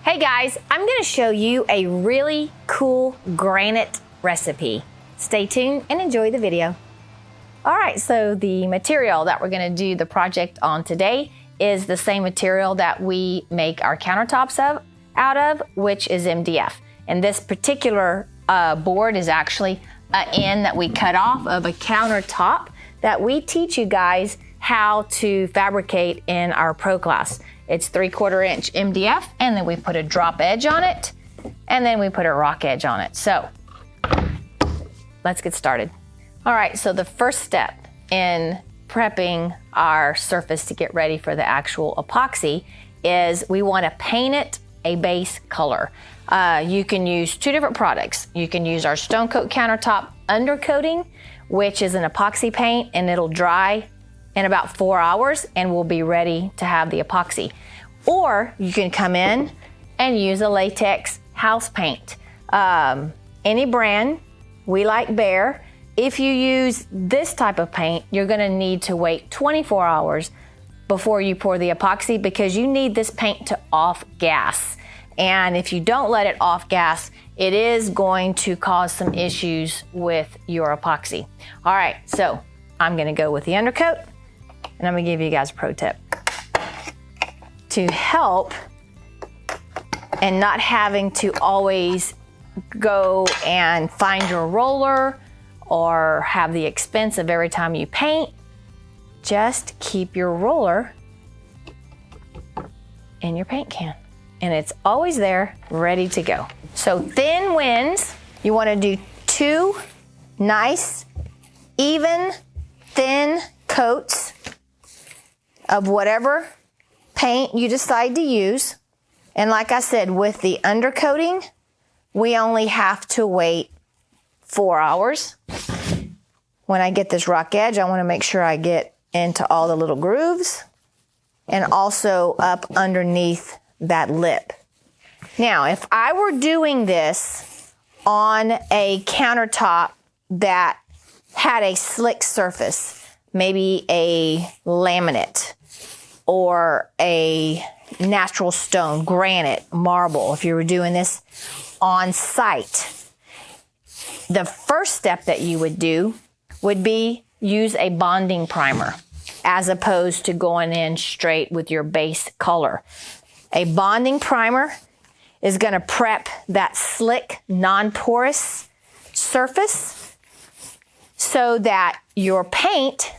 Hey guys, I'm going to show you a really cool granite recipe. Stay tuned and enjoy the video. All right, so the material that we're going to do the project on today is the same material that we make our countertops out of, which is MDF. And this particular board is actually an end that we cut off of a countertop that we teach you guys how to fabricate in our pro class. It's 3/4 inch MDF, and then we put a drop edge on it, and then we put a rock edge on it. So let's get started. All right, so the first step in prepping our surface to get ready for the actual epoxy is we want to paint it a base color. You can use two different products. You can use our Stone Coat Countertop undercoating, which is an epoxy paint, and it'll dry in about 4 hours and we'll be ready to have the epoxy. Or you can come in and use a latex house paint. Any brand, we like Behr. If you use this type of paint, you're gonna need to wait 24 hours before you pour the epoxy because you need this paint to off gas. And if you don't let it off gas, it is going to cause some issues with your epoxy. All right, so I'm gonna go with the undercoat, and I'm gonna give you guys a pro tip to help and not having to always go and find your roller or have the expense of every time you paint. Just keep your roller in your paint can, and it's always there ready to go. So thin winds, you wanna do 2 nice, even, thin coats of whatever paint you decide to use. And like I said, with the undercoating, we only have to wait 4 hours. When I get this rock edge, I want to make sure I get into all the little grooves and also up underneath that lip. Now, if I were doing this on a countertop that had a slick surface, maybe a laminate or a natural stone, granite, marble, if you were doing this on site, the first step that you would do would be use a bonding primer as opposed to going in straight with your base color. A bonding primer is going to prep that slick, non-porous surface so that your paint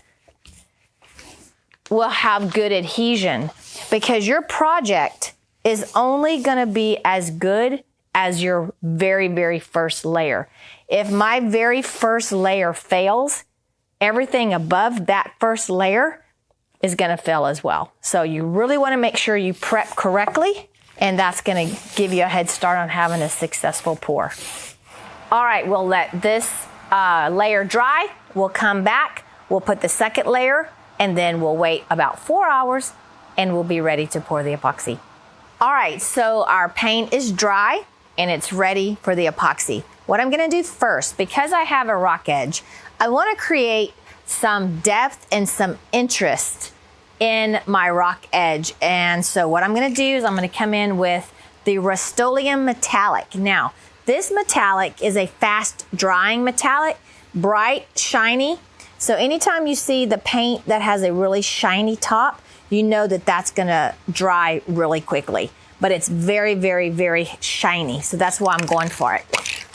will have good adhesion, because your project is only going to be as good as your very, very first layer. If my very first layer fails, everything above that first layer is going to fail as well. So you really want to make sure you prep correctly, and that's going to give you a head start on having a successful pour. All right, we'll let this layer dry. We'll come back, we'll put the second layer, and then we'll wait about 4 hours and we'll be ready to pour the epoxy. All right, so our paint is dry and it's ready for the epoxy. What I'm gonna do first, because I have a rock edge, I wanna create some depth and some interest in my rock edge. And so what I'm gonna do is I'm gonna come in with the Rust-Oleum Metallic. Now, this metallic is a fast drying metallic, bright, shiny. So anytime you see the paint that has a really shiny top, you know that that's gonna dry really quickly. But it's very, very, very shiny. So that's why I'm going for it.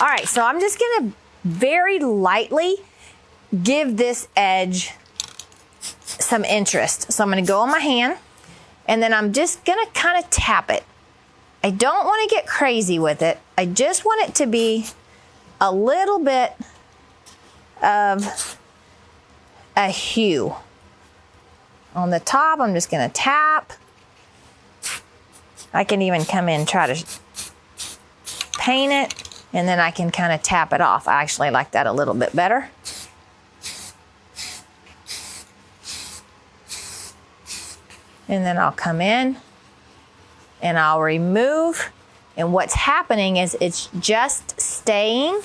All right, so I'm just gonna very lightly give this edge some interest. So I'm gonna go on my hand, and then I'm just gonna kind of tap it. I don't wanna get crazy with it. I just want it to be a little bit of a hue. On the top, I'm just gonna tap. I can even come in and try to paint it, and then I can kind of tap it off. I actually like that a little bit better. And then I'll come in and I'll remove, and what's happening is it's just staying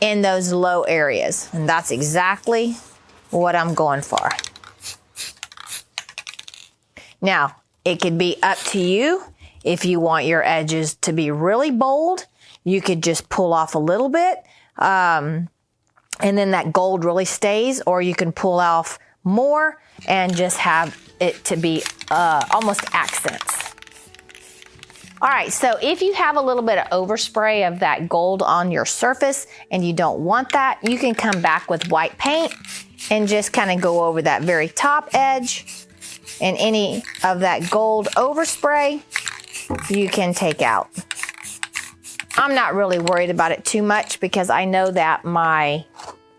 in those low areas, and that's exactly what I'm going for. Now, it could be up to you If you want your edges to be really bold, you could just pull off a little bit, and then that gold really stays, or you can pull off more and just have it to be almost accents. All right, so if you have a little bit of overspray of that gold on your surface and you don't want that, you can come back with white paint and just kind of go over that very top edge, and any of that gold overspray you can take out. I'm not really worried about it too much because I know that my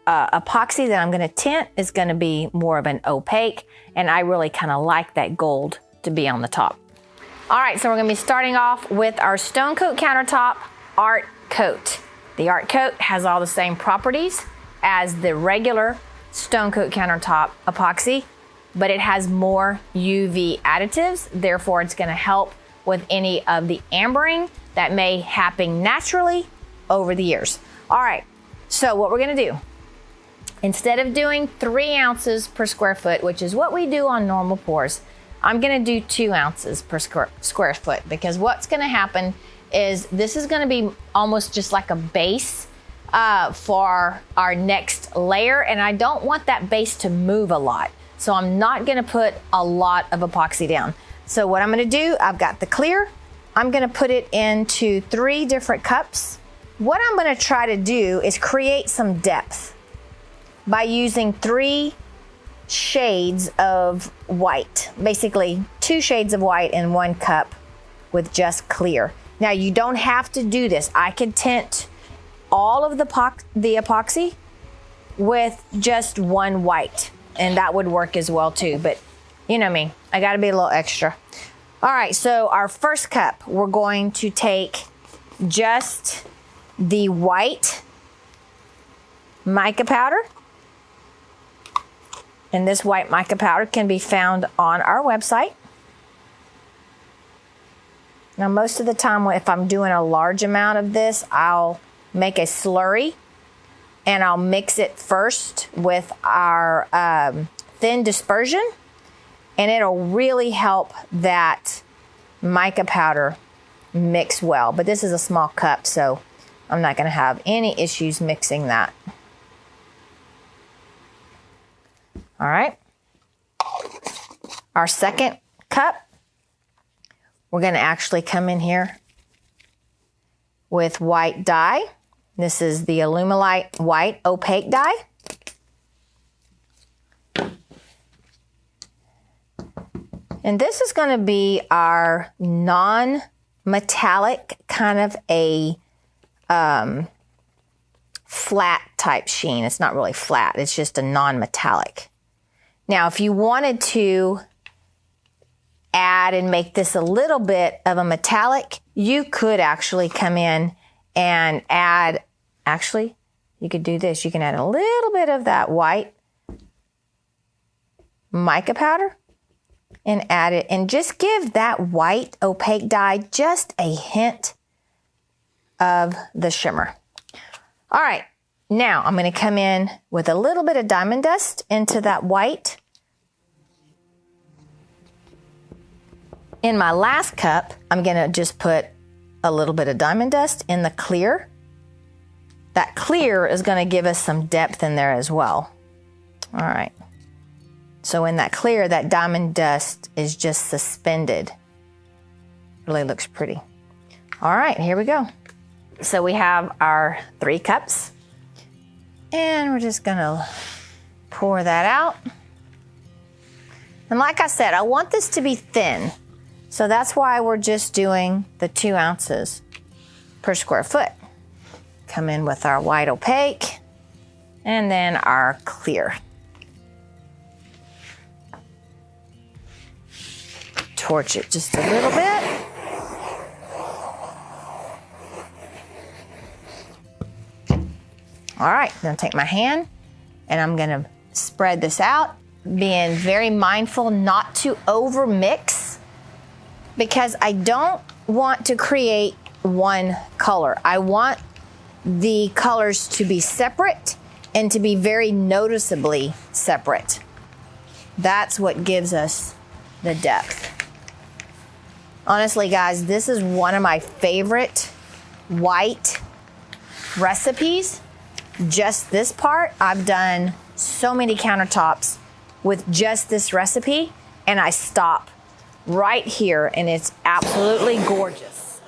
epoxy that I'm gonna tint is gonna be more of an opaque, and I really kind of like that gold to be on the top. All right, so we're gonna be starting off with our Stone Coat Countertop Art Coat. The Art Coat has all the same properties as the regular Stone Coat Countertop Epoxy, but it has more UV additives. Therefore, it's gonna help with any of the ambering that may happen naturally over the years. All right, so what we're gonna do, instead of doing 3 ounces per square foot, which is what we do on normal pours, I'm gonna do 2 ounces per square foot, because what's gonna happen is this is gonna be almost just like a base for our next layer, and I don't want that base to move a lot. So I'm not gonna put a lot of epoxy down. So what I'm gonna do, I've got the clear, I'm gonna put it into 3 different cups. What I'm gonna try to do is create some depth by using 3 shades of white, basically 2 shades of white in 1 cup with just clear. Now you don't have to do this. I could tint all of the epoxy with just 1 white, and that would work as well too, but you know me, I gotta be a little extra. All right, so our first cup, we're going to take just the white mica powder. And this white mica powder can be found on our website. Now, most of the time, if I'm doing a large amount of this, I'll make a slurry and I'll mix it first with our thin dispersion, and it'll really help that mica powder mix well. But this is a small cup, so I'm not gonna have any issues mixing that. All right, our second cup, we're gonna actually come in here with white dye. This is the Alumilite White Opaque dye. And this is gonna be our non-metallic, kind of a flat type sheen. It's not really flat, it's just a non-metallic. Now, if you wanted to add and make this a little bit of a metallic, you could actually come in and add, actually, you could do this. You can add a little bit of that white mica powder and add it, and just give that white opaque dye just a hint of the shimmer. All right. Now I'm going to come in with a little bit of diamond dust into that white. In my last cup, I'm going to just put a little bit of diamond dust in the clear. That clear is going to give us some depth in there as well. All right. So in that clear, that diamond dust is just suspended. Really looks pretty. All right, here we go. So we have our 3 cups. And we're just gonna pour that out. And like I said, I want this to be thin. So that's why we're just doing the 2 ounces per square foot. Come in with our white opaque and then our clear. Torch it just a little bit. All right, I'm gonna take my hand and I'm gonna spread this out, being very mindful not to over mix, because I don't want to create one color. I want the colors to be separate and to be very noticeably separate. That's what gives us the depth. Honestly, guys, this is one of my favorite white recipes. Just this part, I've done so many countertops with just this recipe, and I stop right here, and it's absolutely gorgeous.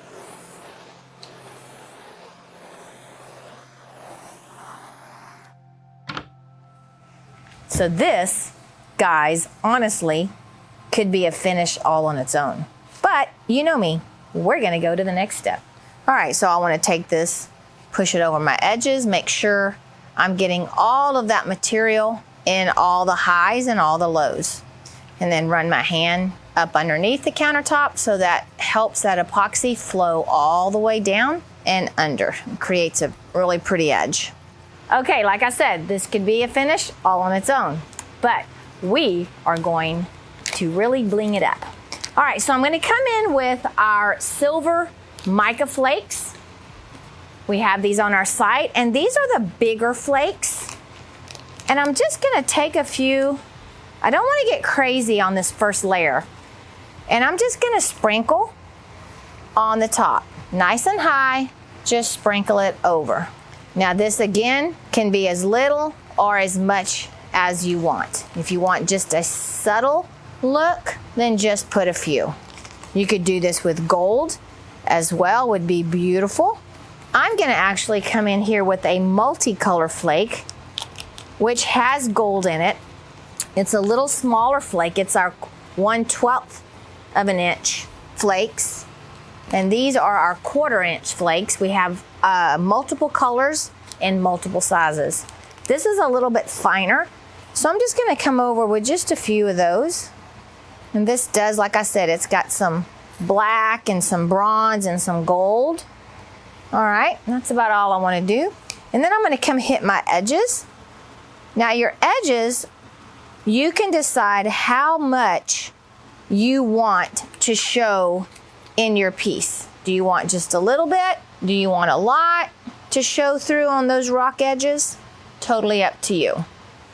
So this, guys, honestly, could be a finish all on its own. But you know me, we're gonna go to the next step. All right, so I wanna take this, push it over my edges, make sure I'm getting all of that material in all the highs and all the lows. And then run my hand up underneath the countertop so that helps that epoxy flow all the way down and under. It creates a really pretty edge. Okay, like I said, this could be a finish all on its own, but we are going to really bling it up. All right, so I'm gonna come in with our silver mica flakes. We have these on our site, and these are the bigger flakes. And I'm just gonna take a few. I don't wanna get crazy on this first layer. And I'm just gonna sprinkle on the top, nice and high, just sprinkle it over. Now this again can be as little or as much as you want. If you want just a subtle look, then just put a few. You could do this with gold as well, would be beautiful. I'm gonna actually come in here with a multicolor flake, which has gold in it. It's a little smaller flake. It's our 1/12 of an inch flakes. And these are our 1/4 inch flakes. We have multiple colors and multiple sizes. This is a little bit finer. So I'm just gonna come over with just a few of those. And this does, like I said, it's got some black and some bronze and some gold. All right, that's about all I wanna do. And then I'm gonna come hit my edges. Now your edges, you can decide how much you want to show in your piece. Do you want just a little bit? Do you want a lot to show through on those rock edges? Totally up to you.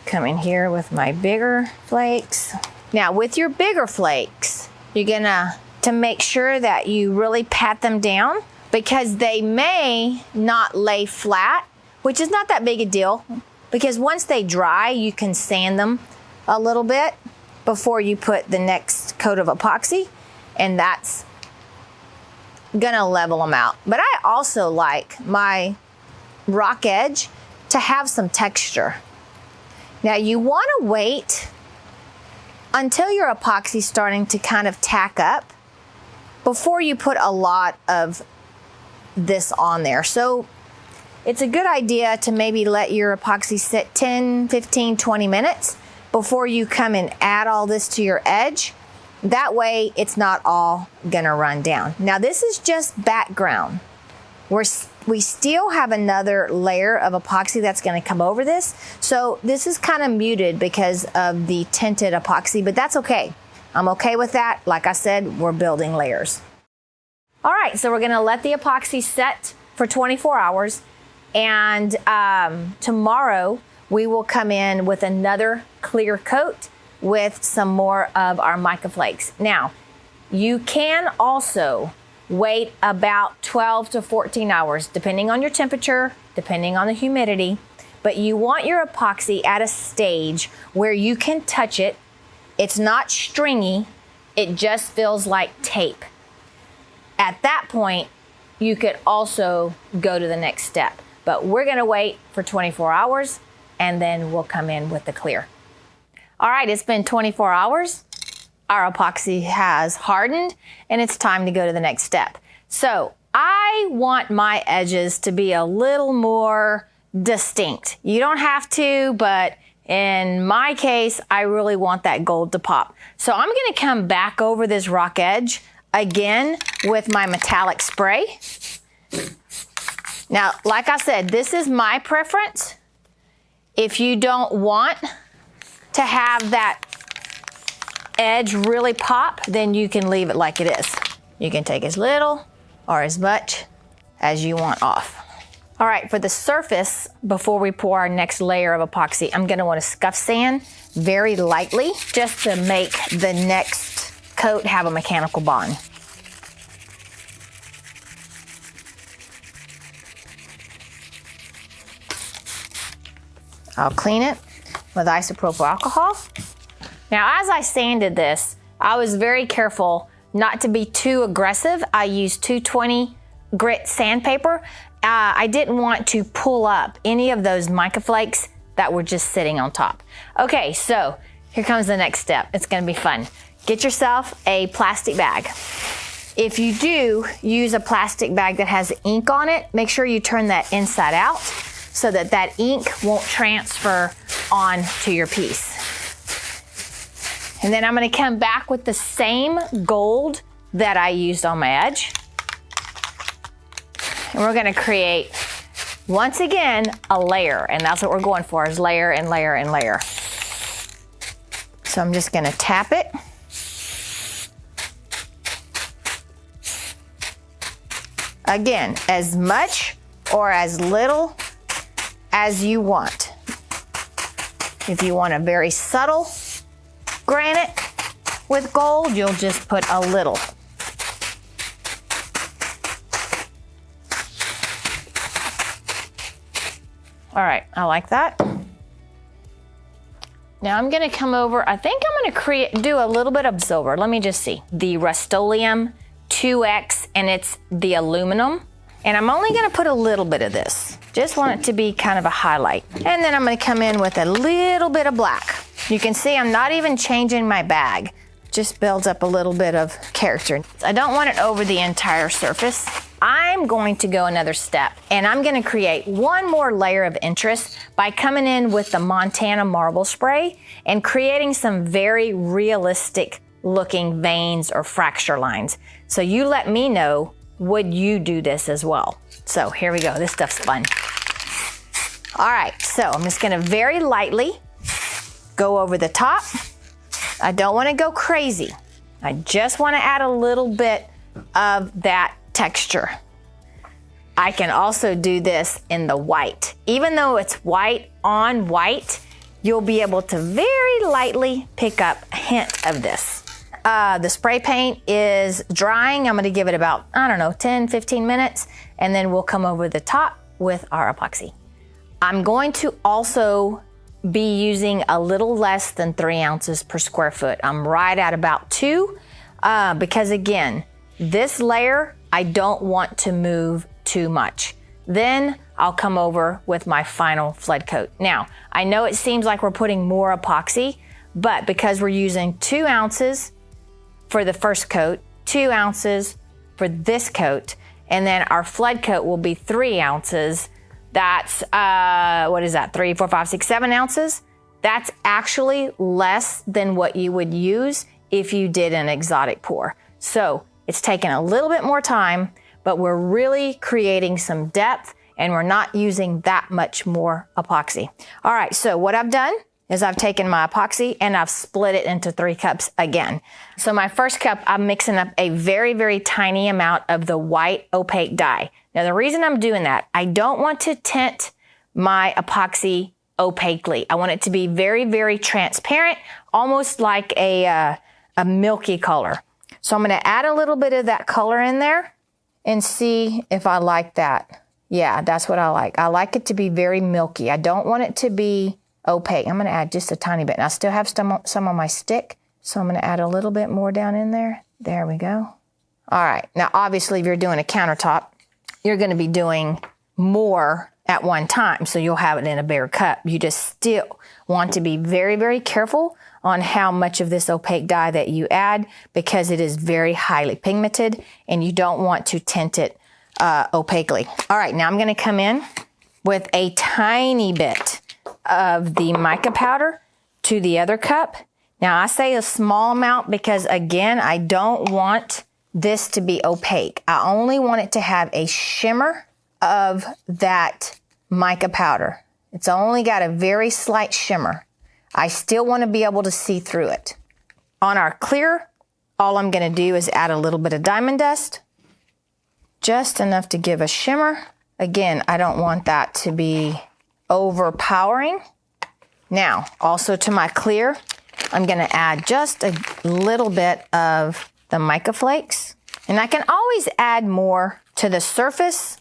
Come in here with my bigger flakes. Now with your bigger flakes, you're gonna, to make sure that you really pat them down, because they may not lay flat, which is not that big a deal, because once they dry, you can sand them a little bit before you put the next coat of epoxy, and that's gonna level them out. But I also like my rock edge to have some texture. Now you wanna wait until your epoxy's starting to kind of tack up before you put a lot of this on there. So it's a good idea to maybe let your epoxy sit 10, 15, 20 minutes before you come and add all this to your edge. That way it's not all gonna run down. Now this is just background. We still have another layer of epoxy that's gonna come over this. So this is kind of muted because of the tinted epoxy, but that's okay. I'm okay with that. Like I said, we're building layers. All right, so we're gonna let the epoxy set for 24 hours. And tomorrow we will come in with another clear coat with some more of our mica flakes. Now, you can also wait about 12 to 14 hours, depending on your temperature, depending on the humidity, but you want your epoxy at a stage where you can touch it. It's not stringy, it just feels like tape. At that point, you could also go to the next step, but we're gonna wait for 24 hours and then we'll come in with the clear. All right, it's been 24 hours. Our epoxy has hardened and it's time to go to the next step. So I want my edges to be a little more distinct. You don't have to, but in my case, I really want that gold to pop. So I'm gonna come back over this rock edge again with my metallic spray. Now, like I said, this is my preference. If you don't want to have that edge really pop, then you can leave it like it is. You can take as little or as much as you want off. All right, for the surface, before we pour our next layer of epoxy, I'm gonna wanna scuff sand very lightly just to make the next coat have a mechanical bond. I'll clean it with isopropyl alcohol. Now, as I sanded this, I was very careful not to be too aggressive. I used 220 grit sandpaper. I didn't want to pull up any of those mica flakes that were just sitting on top. Okay, so here comes the next step. It's gonna be fun. Get yourself a plastic bag. If you do use a plastic bag that has ink on it, make sure you turn that inside out so that that ink won't transfer on to your piece. And then I'm gonna come back with the same gold that I used on my edge. And we're gonna create, once again, a layer. And that's what we're going for, is layer and layer and layer. So I'm just gonna tap it. Again, as much or as little as you want. If you want a very subtle granite with gold, you'll just put a little. All right, I like that. Now I'm gonna come over, I think I'm gonna do a little bit of silver. Let me just see. The Rust-Oleum 2X, and it's the aluminum. And I'm only gonna put a little bit of this. Just want it to be kind of a highlight. And then I'm gonna come in with a little bit of black. You can see I'm not even changing my bag. Just builds up a little bit of character. I don't want it over the entire surface. I'm going to go another step, and I'm gonna create one more layer of interest by coming in with the Montana marble spray and creating some very realistic looking veins or fracture lines. So you let me know, would you do this as well? So here we go, this stuff's fun. All right, so I'm just gonna very lightly go over the top. I don't wanna go crazy. I just wanna add a little bit of that texture. I can also do this in the white. Even though it's white on white, you'll be able to very lightly pick up a hint of this. The spray paint is drying. I'm gonna give it about, I don't know, 10, 15 minutes, and then we'll come over the top with our epoxy. I'm going to also be using a little less than 3 ounces per square foot. I'm right at about 2, because again, this layer, I don't want to move too much. Then I'll come over with my final flood coat. Now, I know it seems like we're putting more epoxy, but because we're using 2 ounces for the first coat, 2 ounces for this coat, and then our flood coat will be 3 ounces. That's, what is that, 3, 4, 5, 6, 7 ounces? That's actually less than what you would use if you did an exotic pour. So it's taken a little bit more time, but we're really creating some depth, and we're not using that much more epoxy. All right, so what I've done is I've taken my epoxy and I've split it into 3 cups again. So my first cup, I'm mixing up a very, very tiny amount of the white opaque dye. Now the reason I'm doing that, I don't want to tint my epoxy opaquely. I want it to be very, very transparent, almost like a milky color. So I'm gonna add a little bit of that color in there and see if I like that. Yeah, that's what I like. I like it to be very milky. I don't want it to be opaque. I'm gonna add just a tiny bit. And I still have some on my stick, so I'm gonna add a little bit more down in there. There we go. All right, now obviously if you're doing a countertop, you're gonna be doing more at one time, so you'll have it in a bigger cup. You just still want to be very, very careful on how much of this opaque dye that you add, because it is very highly pigmented and you don't want to tint it opaquely. All right, now I'm gonna come in with a tiny bit of the mica powder to the other cup. Now I say a small amount because again, I don't want this to be opaque. I only want it to have a shimmer of that mica powder. It's only got a very slight shimmer. I still want to be able to see through it. On our clear, all I'm going to do is add a little bit of diamond dust, just enough to give a shimmer. Again, I don't want that to be overpowering. Now, also to my clear, I'm going to add just a little bit of the mica flakes. And I can always add more to the surface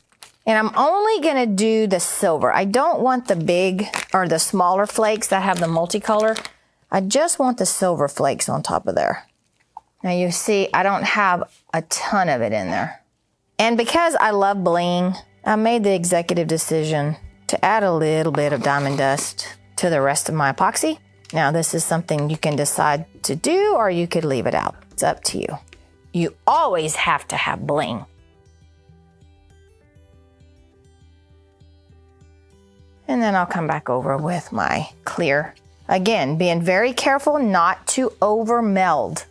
And I'm only gonna do the silver. I don't want the big or the smaller flakes that have the multicolor. I just want the silver flakes on top of there. Now you see, I don't have a ton of it in there. And because I love bling, I made the executive decision to add a little bit of diamond dust to the rest of my epoxy. Now this is something you can decide to do, or you could leave it out. It's up to you. You always have to have bling. And then I'll come back over with my clear. Again, being very careful not to over meld.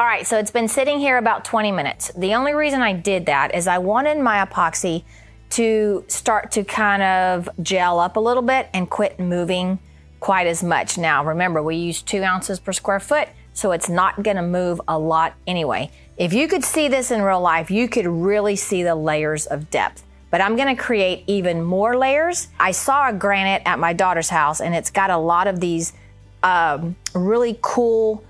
All right, so it's been sitting here about 20 minutes. The only reason I did that is I wanted my epoxy to start to kind of gel up a little bit and quit moving quite as much. Now, remember, we use 2 ounces per square foot, so it's not gonna move a lot anyway. If you could see this in real life, you could really see the layers of depth. But I'm gonna create even more layers. I saw a granite at my daughter's house, and it's got a lot of these really cool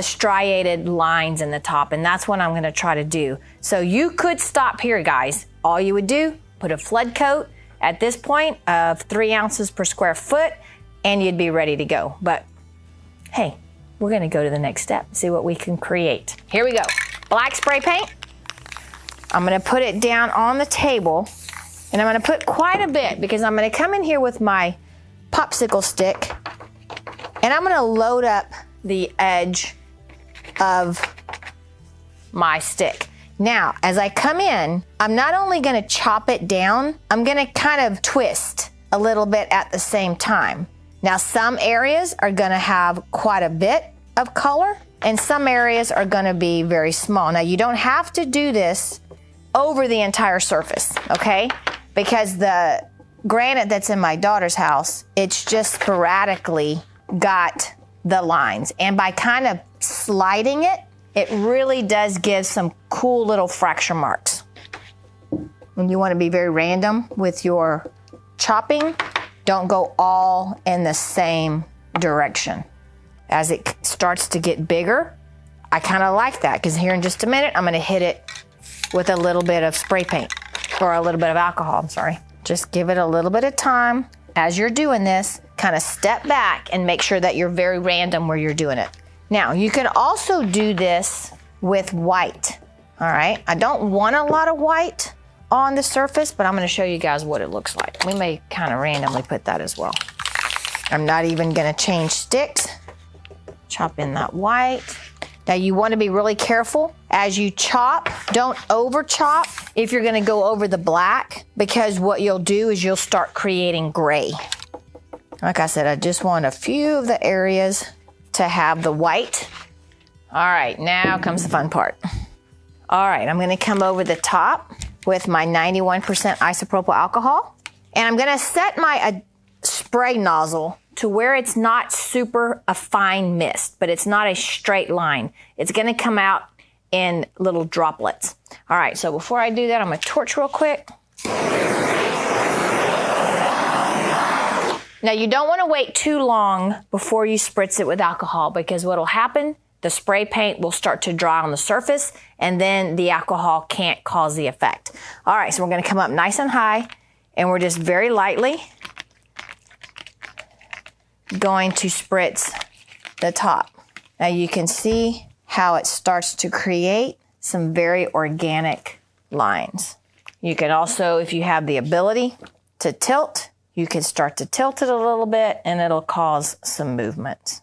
striated lines in the top, and that's what I'm gonna try to do. So you could stop here, guys. All you would do, put a flood coat at this point of 3 ounces per square foot, and you'd be ready to go. But hey, we're gonna go to the next step, see what we can create. Here we go. Black spray paint. I'm gonna put it down on the table, and I'm gonna put quite a bit because I'm gonna come in here with my popsicle stick, and I'm gonna load up the edge of my stick. Now, as I come in, I'm not only gonna chop it down, I'm gonna kind of twist a little bit at the same time. Now, some areas are gonna have quite a bit of color, and some areas are gonna be very small. Now, you don't have to do this over the entire surface, okay? Because the granite that's in my daughter's house, it's just sporadically got the lines, and by kind of sliding it, it really does give some cool little fracture marks. When you want to be very random with your chopping, don't go all in the same direction. As it starts to get bigger, I kind of like that, because here in just a minute, I'm going to hit it with a little bit of spray paint, or a little bit of alcohol, I'm sorry. Just give it a little bit of time. As you're doing this, kind of step back and make sure that you're very random where you're doing it. Now, you can also do this with white, all right? I don't want a lot of white on the surface, but I'm gonna show you guys what it looks like. We may kind of randomly put that as well. I'm not even gonna change sticks. Chop in that white. Now, you wanna be really careful as you chop. Don't over chop if you're gonna go over the black, because what you'll do is you'll start creating gray. Like I said, I just want a few of the areas to have the white. All right, now comes the fun part. All right, I'm gonna come over the top with my 91% isopropyl alcohol, and I'm gonna set my spray nozzle to where it's not super a fine mist, but it's not a straight line. It's gonna come out in little droplets. All right, so before I do that, I'm gonna torch real quick. Now, you don't want to wait too long before you spritz it with alcohol, because what will happen, the spray paint will start to dry on the surface, and then the alcohol can't cause the effect. All right, so we're going to come up nice and high, and we're just very lightly going to spritz the top. Now, you can see how it starts to create some very organic lines. You can also, if you have the ability to tilt, you can start to tilt it a little bit, and it'll cause some movement.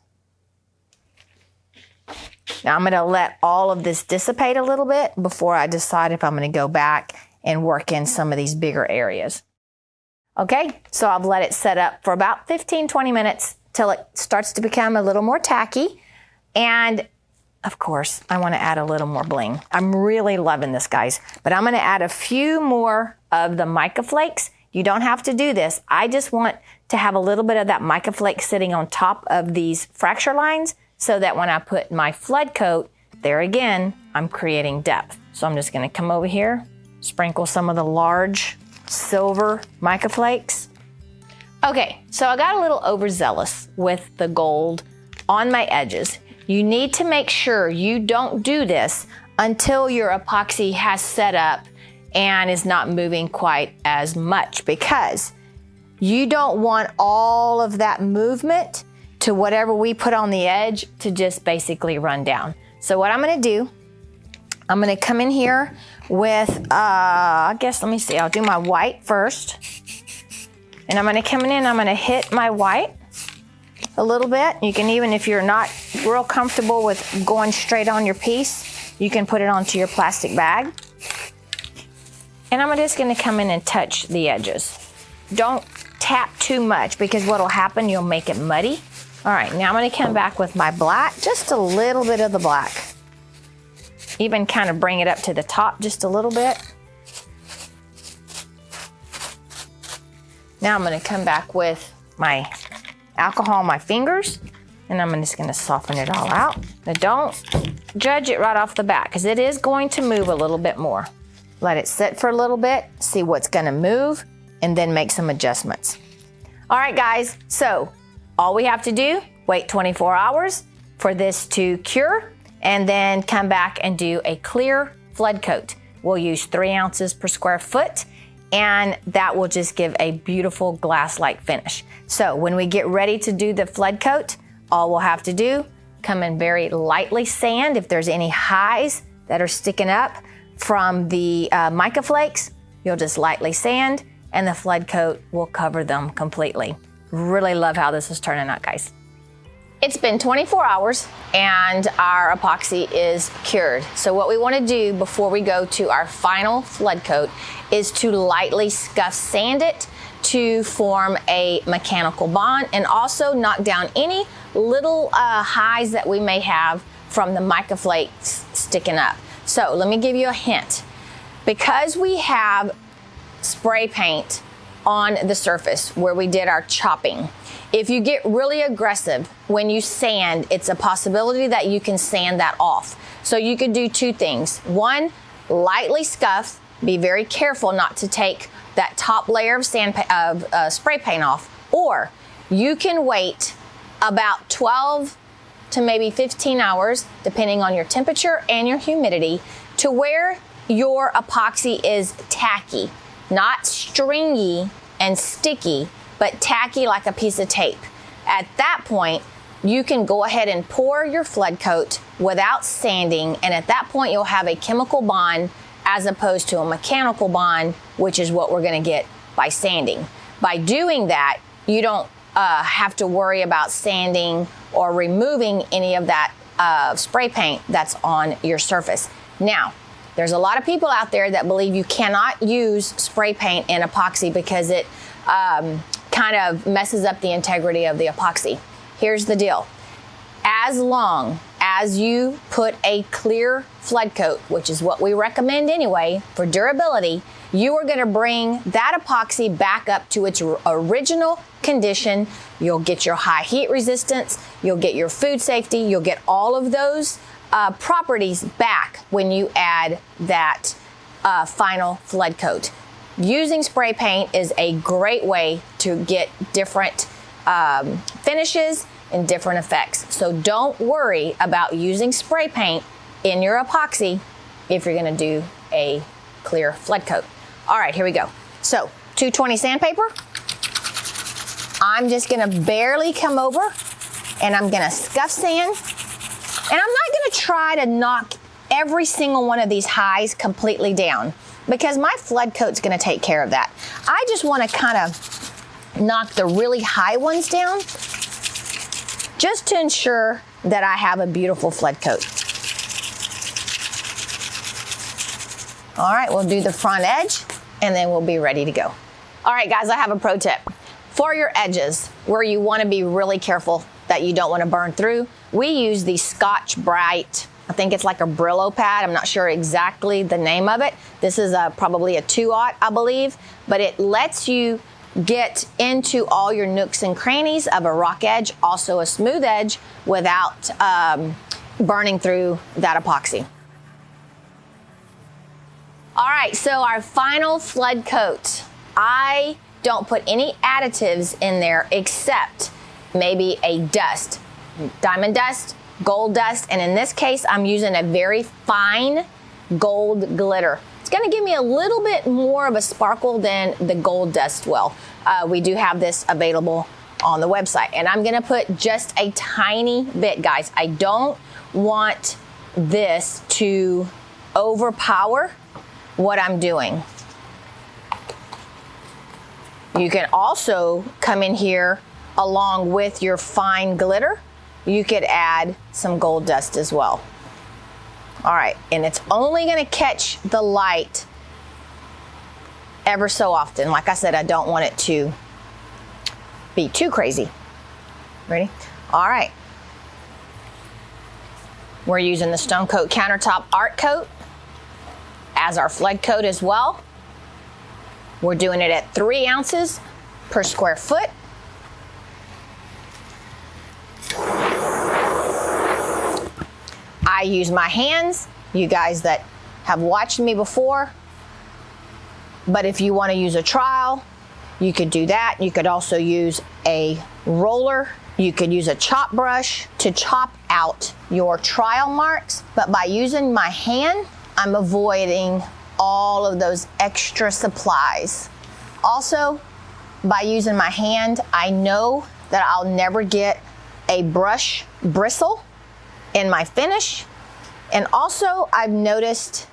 Now, I'm gonna let all of this dissipate a little bit before I decide if I'm gonna go back and work in some of these bigger areas. Okay, so I've let it set up for about 15-20 minutes till it starts to become a little more tacky. And of course, I wanna add a little more bling. I'm really loving this, guys, but I'm gonna add a few more of the mica flakes. You don't have to do this. I just want to have a little bit of that mica flake sitting on top of these fracture lines, so that when I put my flood coat There again, I'm creating depth. So I'm just gonna come over here, sprinkle some of the large silver mica flakes. Okay, so I got a little overzealous with the gold on my edges. You need to make sure you don't do this until your epoxy has set up and is not moving quite as much, because you don't want all of that movement to whatever we put on the edge to just basically run down. So what I'm gonna do, I'm gonna come in here with, I guess, let me see, I'll do my white first. And I'm gonna come in, I'm gonna hit my white a little bit. You can even, if you're not real comfortable with going straight on your piece, you can put it onto your plastic bag. And I'm just gonna come in and touch the edges. Don't tap too much, because what'll happen, you'll make it muddy. All right, now I'm gonna come back with my black, just a little bit of the black. Even kind of bring it up to the top just a little bit. Now I'm gonna come back with my alcohol on my fingers, and I'm just gonna soften it all out. Now don't judge it right off the bat, because it is going to move a little bit more. Let it sit for a little bit, see what's gonna move, and then make some adjustments. All right, guys, so all we have to do, wait 24 hours for this to cure, and then come back and do a clear flood coat. We'll use 3 ounces per square foot, and that will just give a beautiful glass-like finish. So when we get ready to do the flood coat, all we'll have to do, come in very lightly sand if there's any highs that are sticking up from the mica flakes. You'll just lightly sand, and the flood coat will cover them completely. Really love how this is turning out, guys. It's been 24 hours and our epoxy is cured. So what we want to do before we go to our final flood coat is to lightly scuff sand it to form a mechanical bond, and also knock down any little highs that we may have from the mica flakes sticking up. So let me give you a hint. Because we have spray paint on the surface where we did our chopping, if you get really aggressive when you sand, it's a possibility that you can sand that off. So you could do 2 things. 1, lightly scuff. Be very careful not to take that top layer of spray paint off. Or you can wait about 12 to maybe 15 hours, depending on your temperature and your humidity, to where your epoxy is tacky, not stringy and sticky, but tacky like a piece of tape. At that point, you can go ahead and pour your flood coat without sanding, and at that point you'll have a chemical bond as opposed to a mechanical bond, which is what we're gonna get by sanding. By doing that, you don't have to worry about sanding or removing any of that spray paint that's on your surface. Now, there's a lot of people out there that believe you cannot use spray paint in epoxy because it kind of messes up the integrity of the epoxy. Here's the deal. As long as you put a clear flood coat, which is what we recommend anyway for durability, you are gonna bring that epoxy back up to its original condition. You'll get your high heat resistance, you'll get your food safety, you'll get all of those properties back when you add that final flood coat. Using spray paint is a great way to get different finishes and different effects. So don't worry about using spray paint in your epoxy if you're gonna do a clear flood coat. All right, here we go. So 220 sandpaper. I'm just gonna barely come over and I'm gonna scuff sand. And I'm not gonna try to knock every single one of these highs completely down, because my flood coat's gonna take care of that. I just wanna kind of knock the really high ones down just to ensure that I have a beautiful flood coat. All right, we'll do the front edge and then we'll be ready to go. All right, guys, I have a pro tip. For your edges, where you wanna be really careful that you don't wanna burn through, we use the Scotch Brite, I think it's like a Brillo pad. I'm not sure exactly the name of it. This is probably a 2/0, I believe, but it lets you get into all your nooks and crannies of a rock edge, also a smooth edge, without burning through that epoxy. All right, so our final flood coat. I don't put any additives in there except maybe a dust, diamond dust, gold dust, and in this case, I'm using a very fine gold glitter. It's gonna give me a little bit more of a sparkle than the gold dust will. We do have this available on the website, and I'm gonna put just a tiny bit, guys. I don't want this to overpower what I'm doing. You can also come in here along with your fine glitter. You could add some gold dust as well. All right, and it's only gonna catch the light ever so often. Like I said, I don't want it to be too crazy. Ready? All right. We're using the Stone Coat Countertop Art Coat as our flood coat as well. We're doing it at 3 ounces per square foot. I use my hands, you guys that have watched me before, but if you want to use a trowel, you could do that. You could also use a roller. You could use a chop brush to chop out your trial marks, but by using my hand, I'm avoiding all of those extra supplies. Also, by using my hand, I know that I'll never get a brush bristle in my finish. And also, I've noticed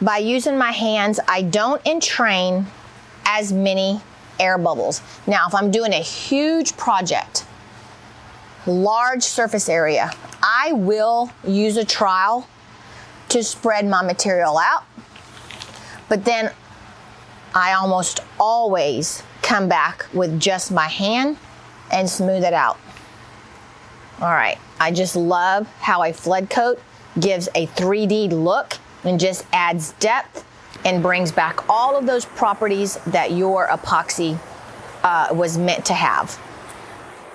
by using my hands, I don't entrain as many air bubbles. Now, if I'm doing a huge project, large surface area, I will use a trowel to spread my material out, but then I almost always come back with just my hand and smooth it out. All right, I just love how a flood coat gives a 3D look and just adds depth and brings back all of those properties that your epoxy was meant to have.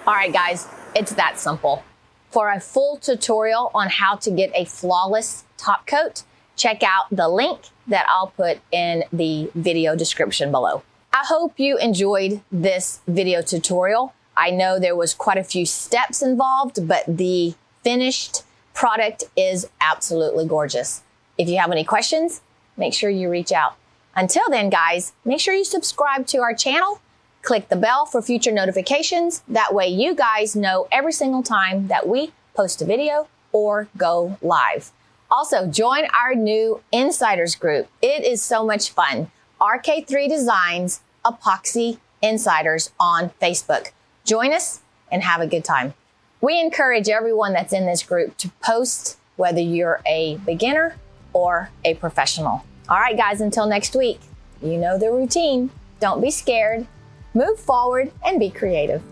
All right, guys, it's that simple. For a full tutorial on how to get a flawless top coat, check out the link that I'll put in the video description below. I hope you enjoyed this video tutorial. I know there was quite a few steps involved, but the finished product is absolutely gorgeous. If you have any questions, make sure you reach out. Until then, guys, make sure you subscribe to our channel. Click the bell for future notifications. That way you guys know every single time that we post a video or go live. Also, join our new Insiders group. It is so much fun. RK3 Designs Epoxy Insiders on Facebook. Join us and have a good time. We encourage everyone that's in this group to post whether you're a beginner or a professional. All right, guys, until next week, you know the routine. Don't be scared. Move forward and be creative.